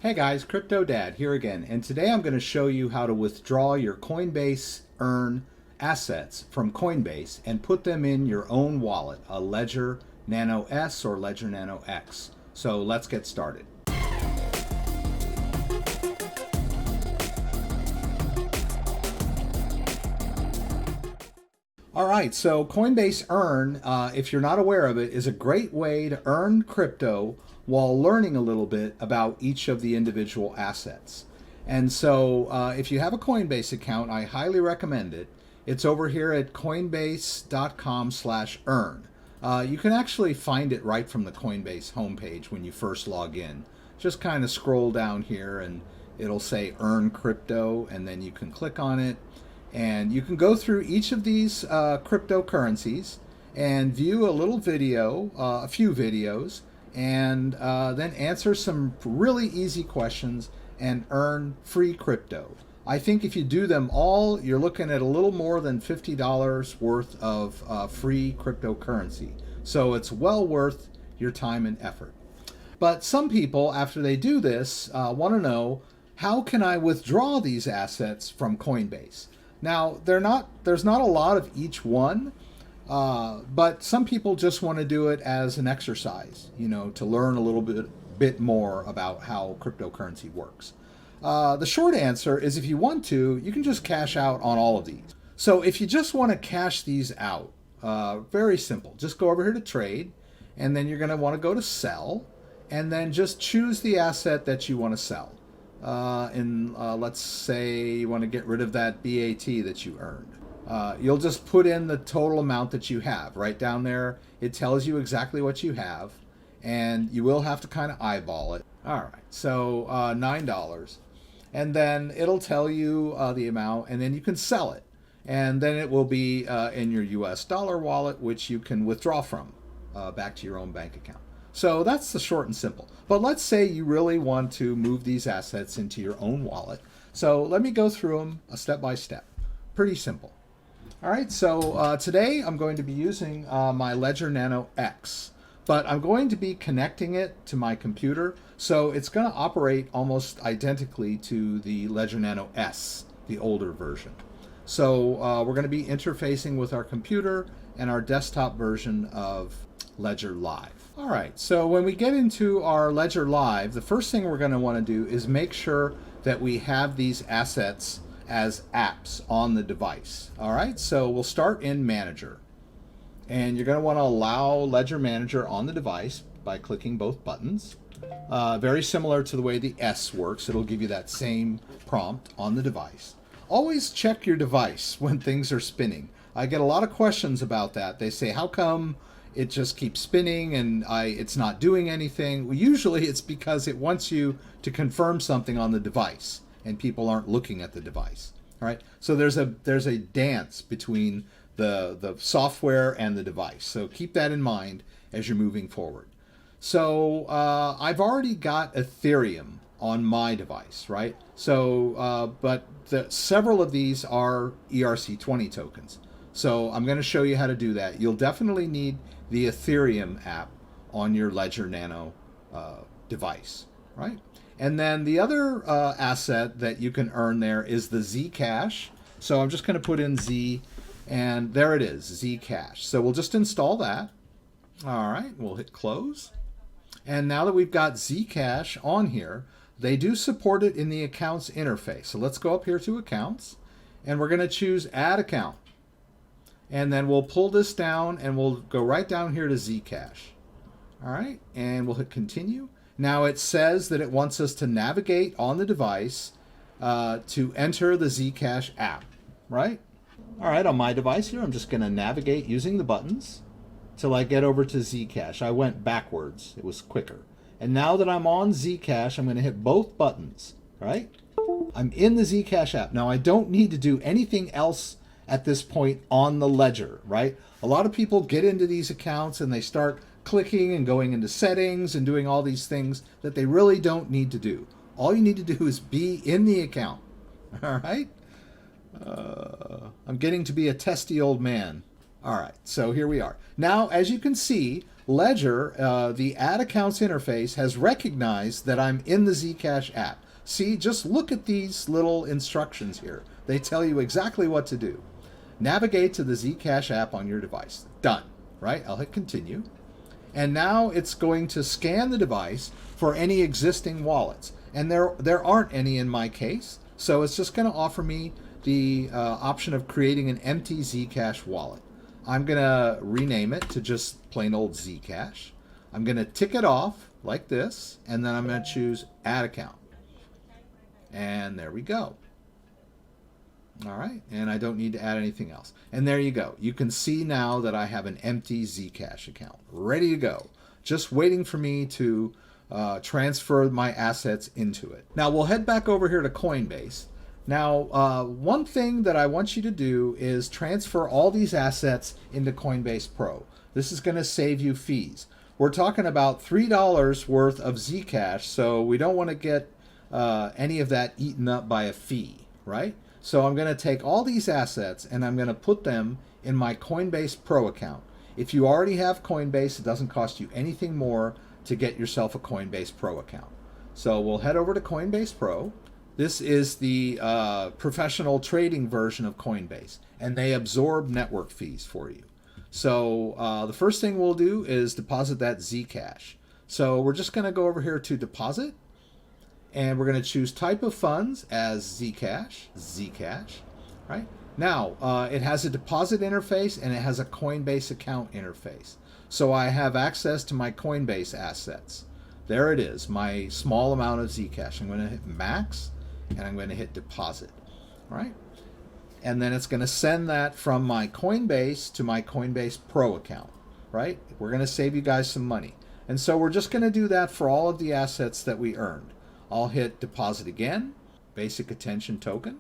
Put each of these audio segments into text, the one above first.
Hey guys, CryptoDad here again, and today I'm going to show you how to withdraw your Coinbase earn assets from Coinbase and put them in your own wallet, a Ledger Nano S or Ledger Nano X. So let's get started. All right, so Coinbase Earn, if you're not aware of it, is a great way to earn crypto while learning a little bit about each of the individual assets. And so if you have a Coinbase account, I highly recommend it. It's over here at coinbase.com/earn. You can actually find it right from the Coinbase homepage when you first log in. Just kind of scroll down here and it'll say Earn Crypto, and then you can click on it. And you can go through each of these cryptocurrencies and view a little video, a few videos, and then answer some really easy questions and earn free crypto. I think if you do them all, you're looking at a little more than $50 worth of free cryptocurrency. So it's well worth your time and effort. But some people, after they do this, want to know, how can I withdraw these assets from Coinbase? Now, there's not a lot of each one, but some people just want to do it as an exercise, to learn a little bit more about how cryptocurrency works. The short answer is, if you want to, you can just cash out on all of these. So if you just want to cash these out, very simple. Just go over here to trade, and then you're going to want to go to sell, and then just choose the asset that you want to sell. Let's say you want to get rid of that BAT that you earned. You'll just put in the total amount that you have. Right down there, it tells you exactly what you have, and you will have to kind of eyeball it. All right, so $9. And then it'll tell you the amount, and then you can sell it. And then it will be in your US dollar wallet, which you can withdraw from back to your own bank account. So that's the short and simple. But let's say you really want to move these assets into your own wallet. So let me go through them step by step. Pretty simple. All right, so today I'm going to be using my Ledger Nano X, but I'm going to be connecting it to my computer, so it's going to operate almost identically to the Ledger Nano S, the older version. So we're going to be interfacing with our computer and our desktop version of Ledger Live. All right, so when we get into our Ledger Live, the first thing we're going to want to do is make sure that we have these assets as apps on the device. All right, so we'll start in Manager. And you're going to want to allow Ledger Manager on the device by clicking both buttons. Very similar to the way the S works. It'll give you that same prompt on the device. Always check your device when things are spinning. I get a lot of questions about that. They say, how come it just keeps spinning and it's not doing anything? Well, usually it's because it wants you to confirm something on the device and people aren't looking at the device. All right, so there's a dance between the software and the device. So keep that in mind as you're moving forward. So I've already got Ethereum on my device, right? So, but several of these are ERC20 tokens. So I'm going to show you how to do that. You'll definitely need the Ethereum app on your Ledger Nano device, right? And then the other asset that you can earn there is the Zcash. So I'm just going to put in Z, and there it is, Zcash. So we'll just install that. All right, we'll hit close. And now that we've got Zcash on here, they do support it in the accounts interface. So let's go up here to accounts, and we're going to choose add account. And then we'll pull this down and we'll go right down here to Zcash. All right, and we'll hit continue. Now it says that it wants us to navigate on the device to enter the Zcash app, right? All right, on my device here, I'm just going to navigate using the buttons till I get over to Zcash. I went backwards, it was quicker. And now that I'm on Zcash, I'm going to hit both buttons, right? I'm in the Zcash app. Now I don't need to do anything else at this point on the ledger, right? A lot of people get into these accounts and they start clicking and going into settings and doing all these things that they really don't need to do. All you need to do is be in the account, all right? I'm getting to be a testy old man. All right, so here we are. Now, as you can see, Ledger, the Add Accounts interface, has recognized that I'm in the Zcash app. See, just look at these little instructions here. They tell you exactly what to do. Navigate to the Zcash app on your device. Done, right? I'll hit continue. And now it's going to scan the device for any existing wallets. And there aren't any in my case, so it's just going to offer me the option of creating an empty Zcash wallet. I'm going to rename it to just plain old Zcash. I'm going to tick it off like this, and then I'm going to choose Add Account. And there we go. All right, and I don't need to add anything else. And there you go. You can see now that I have an empty Zcash account, ready to go, just waiting for me to transfer my assets into it. Now we'll head back over here to Coinbase. Now, one thing that I want you to do is transfer all these assets into Coinbase Pro. This is going to save you fees. We're talking about $3 worth of Zcash, so we don't want to get any of that eaten up by a fee, right? So I'm going to take all these assets and I'm going to put them in my Coinbase Pro account. If you already have Coinbase, it doesn't cost you anything more to get yourself a Coinbase Pro account. So we'll head over to Coinbase Pro. This is the professional trading version of Coinbase, and they absorb network fees for you. So the first thing we'll do is deposit that Zcash. So we're just going to go over here to deposit. And we're going to choose type of funds as Zcash, right? Now, it has a deposit interface and it has a Coinbase account interface. So I have access to my Coinbase assets. There it is, my small amount of Zcash. I'm going to hit max and I'm going to hit deposit, right? And then it's going to send that from my Coinbase to my Coinbase Pro account, right? We're going to save you guys some money. And so we're just going to do that for all of the assets that we earned. I'll hit deposit again, basic attention token,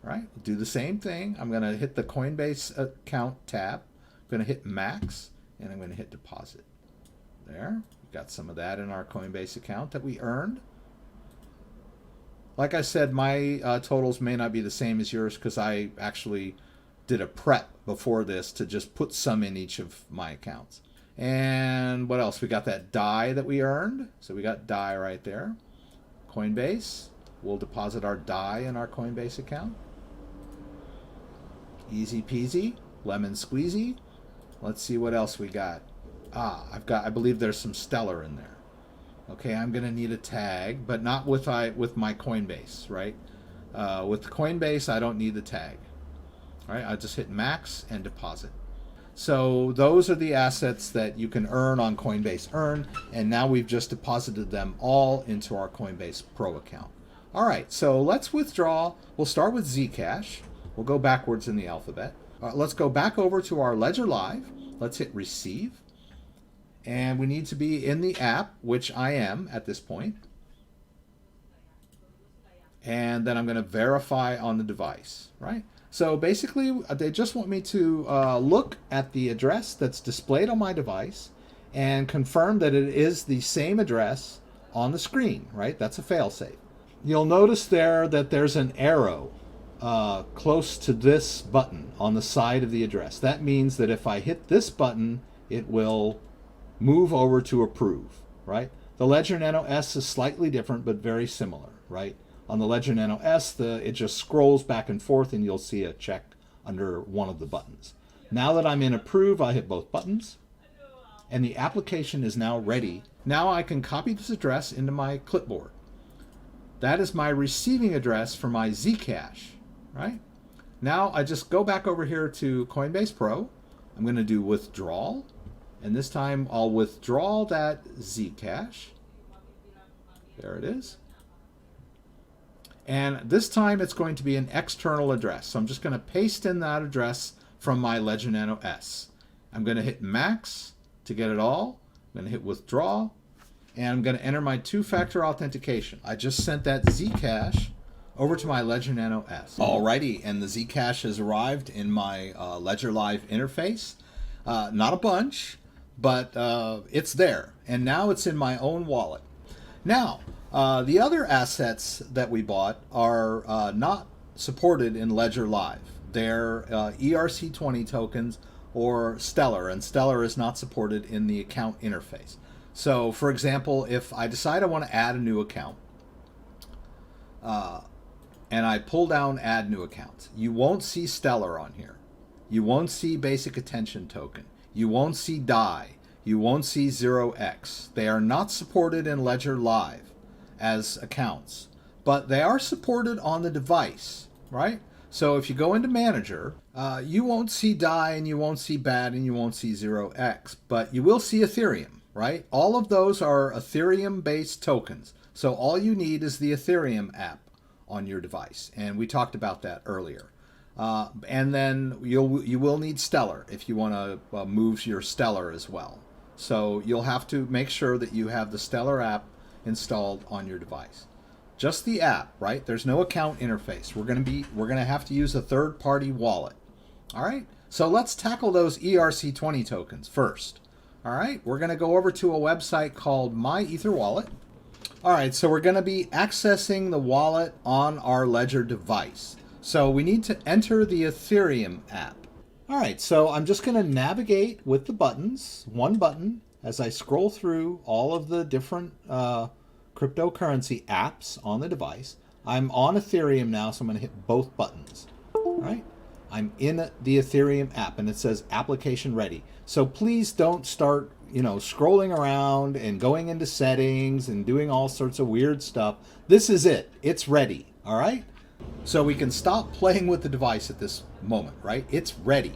right? Do the same thing. I'm going to hit the Coinbase account tab. I'm going to hit max, and I'm going to hit deposit. There, we got some of that in our Coinbase account that we earned. Like I said, my totals may not be the same as yours because I actually did a prep before this to just put some in each of my accounts. And what else? We got that DAI that we earned. So we got DAI right there. Coinbase, we'll deposit our DAI in our Coinbase account. Easy peasy, lemon squeezy. Let's see what else we got. I believe there's some Stellar in there. Okay, I'm gonna need a tag, but not with my Coinbase, right? With Coinbase, I don't need the tag. All right, I'll just hit max and deposit. So those are the assets that you can earn on Coinbase Earn, and now we've just deposited them all into our Coinbase Pro account. All right, so let's withdraw. We'll start with Zcash. We'll go backwards in the alphabet. Let's go back over to our Ledger Live. Let's hit receive. And we need to be in the app, which I am at this point. And then I'm going to verify on the device, right? So basically, they just want me to look at the address that's displayed on my device and confirm that it is the same address on the screen, right? That's a failsafe. You'll notice there that there's an arrow close to this button on the side of the address. That means that if I hit this button, it will move over to approve, right? The Ledger Nano S is slightly different, but very similar, right? On the Ledger Nano S, it just scrolls back and forth and you'll see a check under one of the buttons. Now that I'm in approve, I hit both buttons and the application is now ready. Now I can copy this address into my clipboard. That is my receiving address for my Zcash, right? Now I just go back over here to Coinbase Pro. I'm going to do withdrawal, and this time I'll withdraw that Zcash. There it is. And this time it's going to be an external address. So I'm just going to paste in that address from my Ledger Nano S. I'm going to hit max to get it all. I'm going to hit withdraw. And I'm going to enter my two-factor authentication. I just sent that Zcash over to my Ledger Nano S. Alrighty, and the Zcash has arrived in my Ledger Live interface. Not a bunch, but it's there. And now it's in my own wallet. Now, the other assets that we bought are not supported in Ledger Live. They're ERC20 tokens or Stellar, and Stellar is not supported in the account interface. So for example, if I decide I want to add a new account, and I pull down add new accounts, you won't see Stellar on here. You won't see basic attention token. You won't see DAI. You won't see 0x. They are not supported in Ledger Live as accounts, but they are supported on the device, right? So if you go into Manager, you won't see DAI, and you won't see BAD, and you won't see 0x, but you will see Ethereum, right? All of those are Ethereum-based tokens. So all you need is the Ethereum app on your device, and we talked about that earlier. And then you will need Stellar if you want to move your Stellar as well. So you'll have to make sure that you have the Stellar app installed on your device. Just the app, right? There's no account interface. We're gonna have to use a third-party wallet. All right. So let's tackle those ERC20 tokens first. All right. We're gonna go over to a website called My Ether Wallet. All right. So we're gonna be accessing the wallet on our Ledger device. So we need to enter the Ethereum app. All right, so I'm just going to navigate with the buttons, one button, as I scroll through all of the different cryptocurrency apps on the device. I'm on Ethereum now, so I'm going to hit both buttons. All right, I'm in the Ethereum app, and it says application ready. So please don't start, scrolling around and going into settings and doing all sorts of weird stuff. This is it. It's ready. All right. So we can stop playing with the device at this moment, right? It's ready.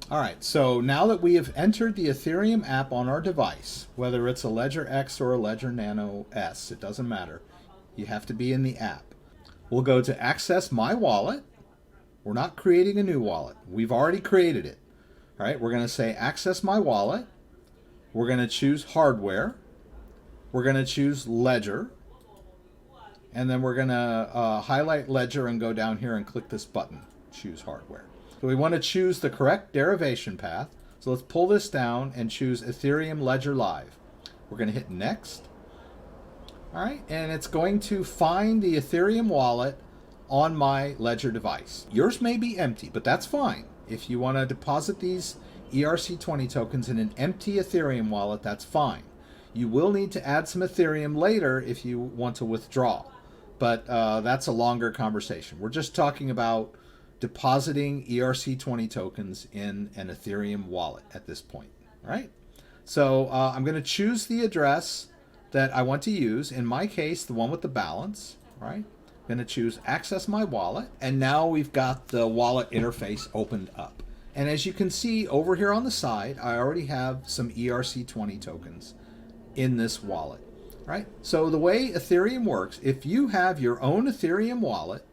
All right, so now that we have entered the Ethereum app on our device, whether it's a Ledger X or a Ledger Nano S, it doesn't matter. You have to be in the app. We'll go to Access My Wallet. We're not creating a new wallet. We've already created it. All right, we're going to say Access My Wallet. We're going to choose Hardware. We're going to choose Ledger. And then we're going to highlight Ledger and go down here and click this button, Choose Hardware. So we want to choose the correct derivation path. So let's pull this down and choose Ethereum Ledger Live. We're going to hit Next. All right, and it's going to find the Ethereum wallet on my Ledger device. Yours may be empty, but that's fine. If you want to deposit these ERC20 tokens in an empty Ethereum wallet, that's fine. You will need to add some Ethereum later if you want to withdraw. But that's a longer conversation. We're just talking about depositing ERC20 tokens in an Ethereum wallet at this point, right? So I'm going to choose the address that I want to use. In my case, the one with the balance, right? I'm going to choose Access My Wallet. And now we've got the wallet interface opened up. And as you can see over here on the side, I already have some ERC20 tokens in this wallet. Right? So the way Ethereum works, if you have your own Ethereum wallet,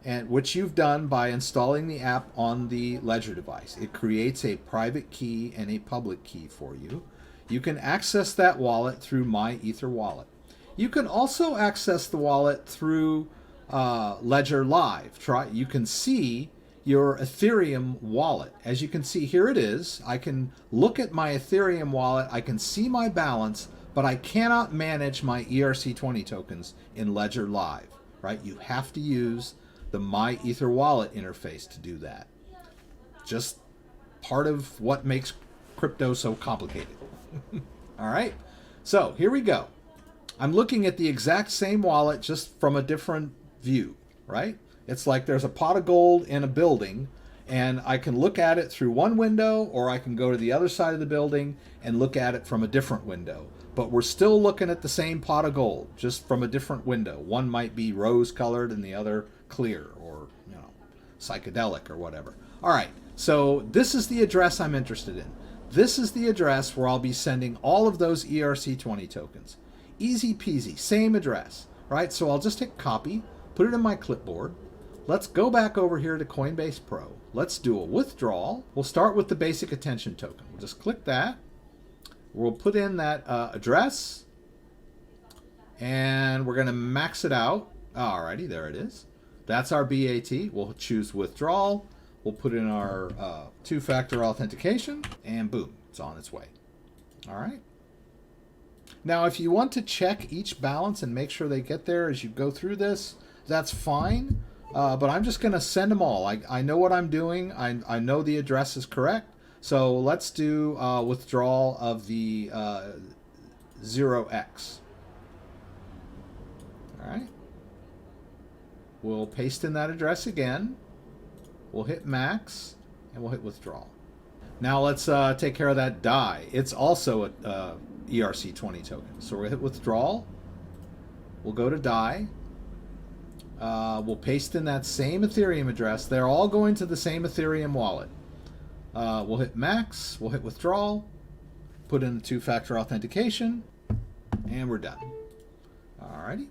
and which you've done by installing the app on the Ledger device, it creates a private key and a public key for you. You can access that wallet through My Ether Wallet. You can also access the wallet through Ledger Live. You can see your Ethereum wallet. As you can see, here it is. I can look at my Ethereum wallet. I can see my balance, but I cannot manage my ERC20 tokens in Ledger Live, right? You have to use the My Ether Wallet interface to do that. Just part of what makes crypto so complicated. All right, so here we go. I'm looking at the exact same wallet, just from a different view, right? It's like there's a pot of gold in a building, and I can look at it through one window, or I can go to the other side of the building and look at it from a different window. But we're still looking at the same pot of gold, just from a different window. One might be rose-colored and the other clear, or psychedelic or whatever. All right, so this is the address I'm interested in. This is the address where I'll be sending all of those ERC20 tokens. Easy peasy, same address, right? So I'll just hit copy, put it in my clipboard. Let's go back over here to Coinbase Pro. Let's do a withdrawal. We'll start with the basic attention token. We'll just click that. We'll put in that address, and we're going to max it out. Alrighty, there it is. That's our BAT. We'll choose withdrawal. We'll put in our two-factor authentication, and boom, it's on its way. All right. Now, if you want to check each balance and make sure they get there as you go through this, that's fine. But I'm just going to send them all. I know what I'm doing. I know the address is correct. So let's do withdrawal of the 0x. All right. We'll paste in that address again. We'll hit max, and we'll hit withdrawal. Now let's take care of that DAI. It's also a ERC20 token. So we'll hit withdrawal. We'll go to DAI. We'll paste in that same Ethereum address. They're all going to the same Ethereum wallet. We'll hit max. We'll hit withdrawal. Put in the two-factor authentication. And we're done. Alrighty.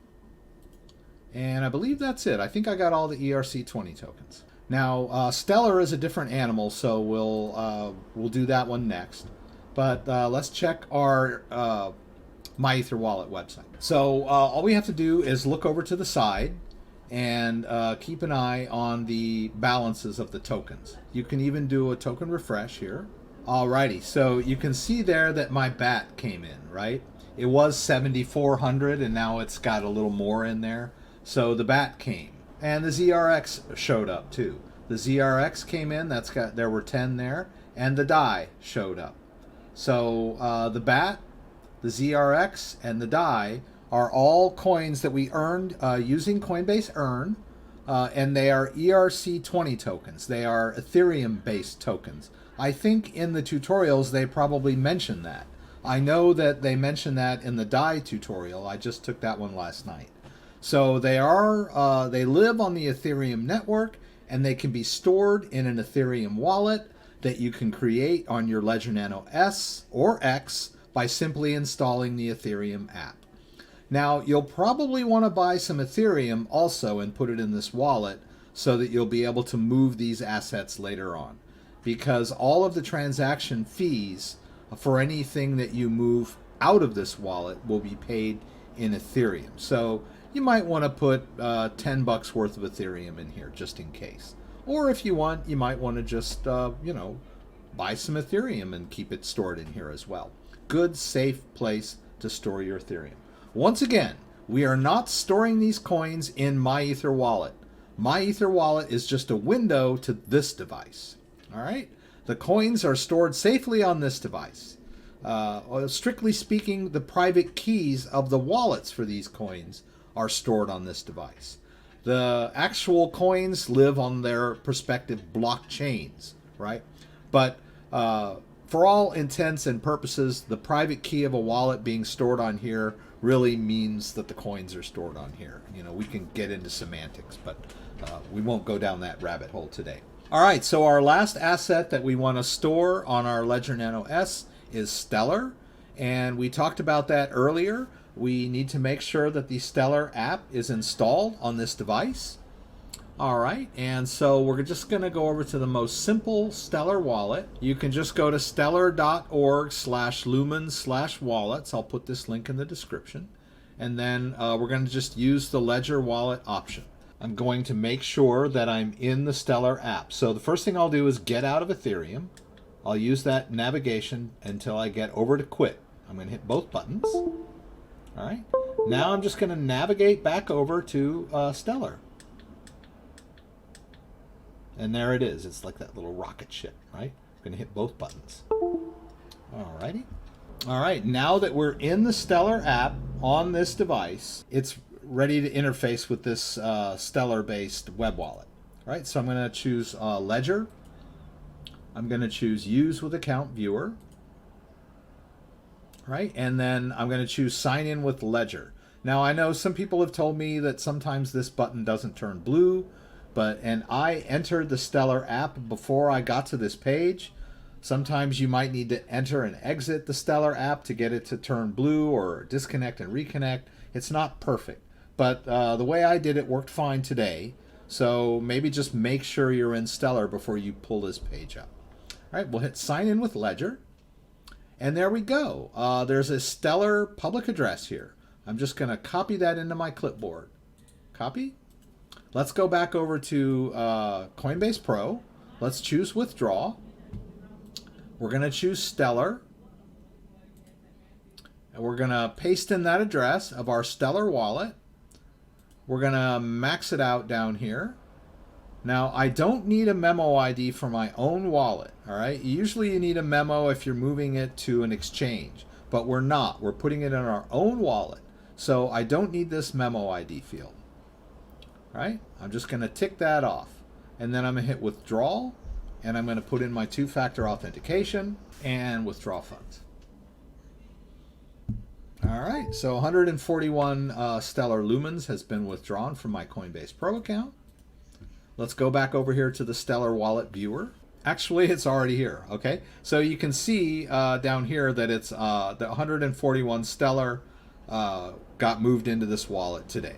And I believe that's it. I think I got all the ERC20 tokens. Now, Stellar is a different animal, so we'll do that one next. But let's check our MyEtherWallet website. So all we have to do is look over to the side and keep an eye on the balances of the tokens. You can even do a token refresh here. Alrighty, so you can see there that my BAT came in, right? It was 7,400 and now it's got a little more in there. So the BAT came. And the ZRX showed up too. The ZRX came in, there were 10 there, and the DAI showed up. So the BAT, the ZRX, and the DAI are all coins that we earned using Coinbase Earn, and they are ERC20 tokens. They are Ethereum-based tokens. I think in the tutorials they probably mentioned that. I know that they mentioned that in the DAI tutorial. I just took that one last night. So they live on the Ethereum network, and they can be stored in an Ethereum wallet that you can create on your Ledger Nano S or X by simply installing the Ethereum app. Now, you'll probably want to buy some Ethereum also and put it in this wallet so that you'll be able to move these assets later on, because all of the transaction fees for anything that you move out of this wallet will be paid in Ethereum. So you might want to put 10 bucks worth of Ethereum in here just in case. Or if you want, you might want to just, buy some Ethereum and keep it stored in here as well. Good, safe place to store your Ethereum. Once again, we are not storing these coins in MyEtherWallet. MyEtherWallet is just a window to this device. All right? The coins are stored safely on this device. Strictly speaking, the private keys of the wallets for these coins are stored on this device. The actual coins live on their respective blockchains, right? But for all intents and purposes, the private key of a wallet being stored on here really means that the coins are stored on here. You know, we can get into semantics, but we won't go down that rabbit hole today. All right, so our last asset that we want to store on our Ledger Nano S is Stellar, and we talked about that earlier. We need to make sure that the Stellar app is installed on this device. All right, and so we're just going to go over to the most simple Stellar wallet. You can just go to stellar.org/lumen/wallets. I'll put this link in the description. And then we're going to just use the Ledger wallet option. I'm going to make sure that I'm in the Stellar app. So the first thing I'll do is get out of Ethereum. I'll use that navigation until I get over to quit. I'm going to hit both buttons. All right. Now I'm just going to navigate back over to Stellar. And there it is. It's like that little rocket ship, right? I'm going to hit both buttons. All righty. All right. Now that we're in the Stellar app on this device, it's ready to interface with this Stellar-based web wallet. All right. So I'm going to choose Ledger. I'm going to choose Use with Account Viewer. Right. And then I'm going to choose Sign in with Ledger. Now, I know some people have told me that sometimes this button doesn't turn blue. And I entered the Stellar app before I got to this page. Sometimes you might need to enter and exit the Stellar app to get it to turn blue or disconnect and reconnect. It's not perfect, but the way I did it worked fine today. So maybe just make sure you're in Stellar before you pull this page up. All right, we'll hit Sign in with Ledger. And there we go. There's a Stellar public address here. I'm just going to copy that into my clipboard. Copy. Let's go back over to Coinbase Pro. Let's choose Withdraw. We're going to choose Stellar. And we're going to paste in that address of our Stellar wallet. We're going to max it out down here. Now, I don't need a memo ID for my own wallet, all right? Usually you need a memo if you're moving it to an exchange, but we're not. We're putting it in our own wallet, so I don't need this memo ID field, all right? I'm just going to tick that off, and then I'm going to hit withdrawal, and I'm going to put in my two-factor authentication and withdraw funds. All right, so 141 stellar lumens has been withdrawn from my Coinbase Pro account. Let's go back over here to the Stellar Wallet Viewer. Actually, it's already here, okay? So you can see down here that it's the 141 Stellar got moved into this wallet today,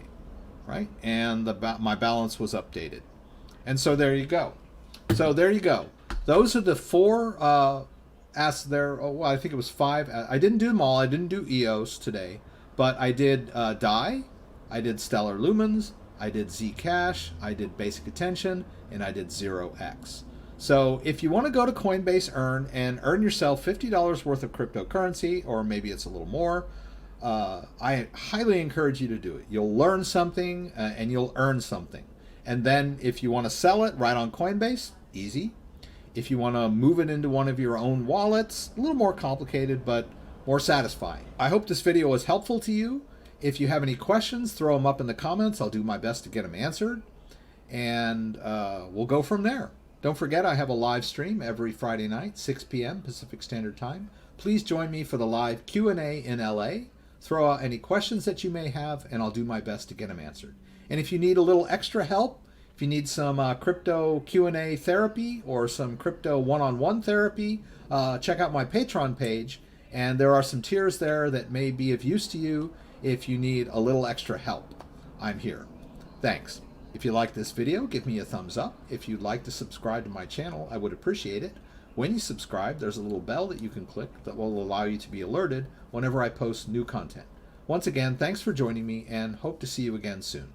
right? And my balance was updated. And so there you go. So there you go. Those are the four well, I think it was 5. I didn't do them all. I didn't do EOS today, but I did DAI, I did Stellar Lumens, I did Zcash, I did Basic Attention, and I did 0x. So if you want to go to Coinbase Earn and earn yourself $50 worth of cryptocurrency, or maybe it's a little more, I highly encourage you to do it. You'll learn something and you'll earn something. And then if you want to sell it right on Coinbase, easy. If you want to move it into one of your own wallets, a little more complicated, but more satisfying. I hope this video was helpful to you. If you have any questions, throw them up in the comments. I'll do my best to get them answered. And we'll go from there. Don't forget, I have a live stream every Friday night, 6 p.m. Pacific Standard Time. Please join me for the live Q&A in LA. Throw out any questions that you may have, and I'll do my best to get them answered. And if you need a little extra help, if you need some crypto Q&A therapy or some crypto one-on-one therapy, check out my Patreon page. And there are some tiers there that may be of use to you if you need a little extra help. I'm here. Thanks. If you like this video, give me a thumbs up. If you'd like to subscribe to my channel, I would appreciate it. When you subscribe, there's a little bell that you can click that will allow you to be alerted whenever I post new content. Once again, thanks for joining me, and hope to see you again soon.